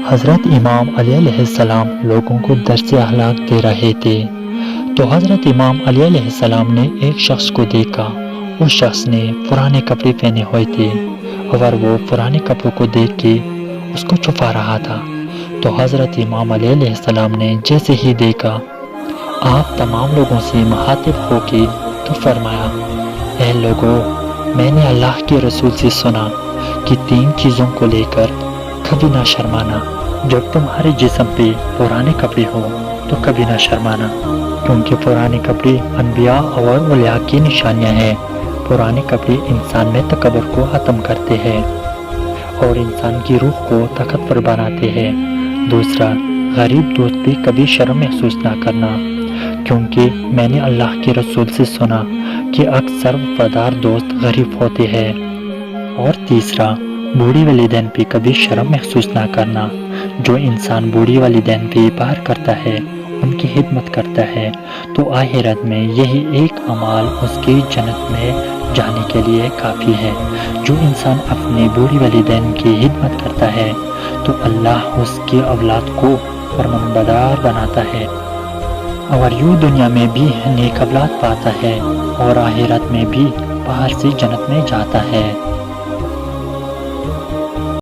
حضرت امام علی علیہ السلام لوگوں کو درس اخلاق دے رہے تھے تو حضرت امام علی علیہ السلام نے ایک شخص کو دیکھا۔ اس شخص نے پرانے کپڑے پہنے ہوئے تھے اور وہ پرانے کپڑوں کو دیکھ کے اس کو چھپا رہا تھا۔ تو حضرت امام علی علیہ السلام نے جیسے ہی دیکھا آپ تمام لوگوں سے مخاطب ہو کے تو فرمایا، اے لوگوں، میں نے اللہ کے رسول سے سنا کہ 3 چیزوں کو لے کر کبھی نہ شرمانا۔ جب تمہارے جسم پہ پرانے کپڑے ہو تو کبھی نہ شرمانا، کیونکہ پرانے کپڑے انبیاء اور اولیاء کی نشانیاں ہیں۔ پرانے کپڑے انسان میں تکبر کو ختم کرتے ہیں اور انسان کی روح کو طاقتور بناتے ہیں۔ دوسرا، غریب دوست پہ کبھی شرم محسوس نہ کرنا، کیونکہ میں نے اللہ کے رسول سے سنا کہ اکثر وفادار دوست غریب ہوتے ہیں۔ اور تیسرا، بوڑھی والدین پہ کبھی شرم محسوس نہ کرنا۔ جو انسان بوڑھی والدین پہ پیار کرتا ہے، ان کی خدمت کرتا ہے، تو آخرت میں یہی ایک عمل اس کی جنت میں جانے کے لیے کافی ہے۔ جو انسان اپنے بوڑھی والدین کی خدمت کرتا ہے تو اللہ اس کی اولاد کو فرمانبردار بناتا ہے اور یوں دنیا میں بھی نیک اولاد پاتا ہے اور آخرت میں بھی باہر سے جنت میں جاتا ہے۔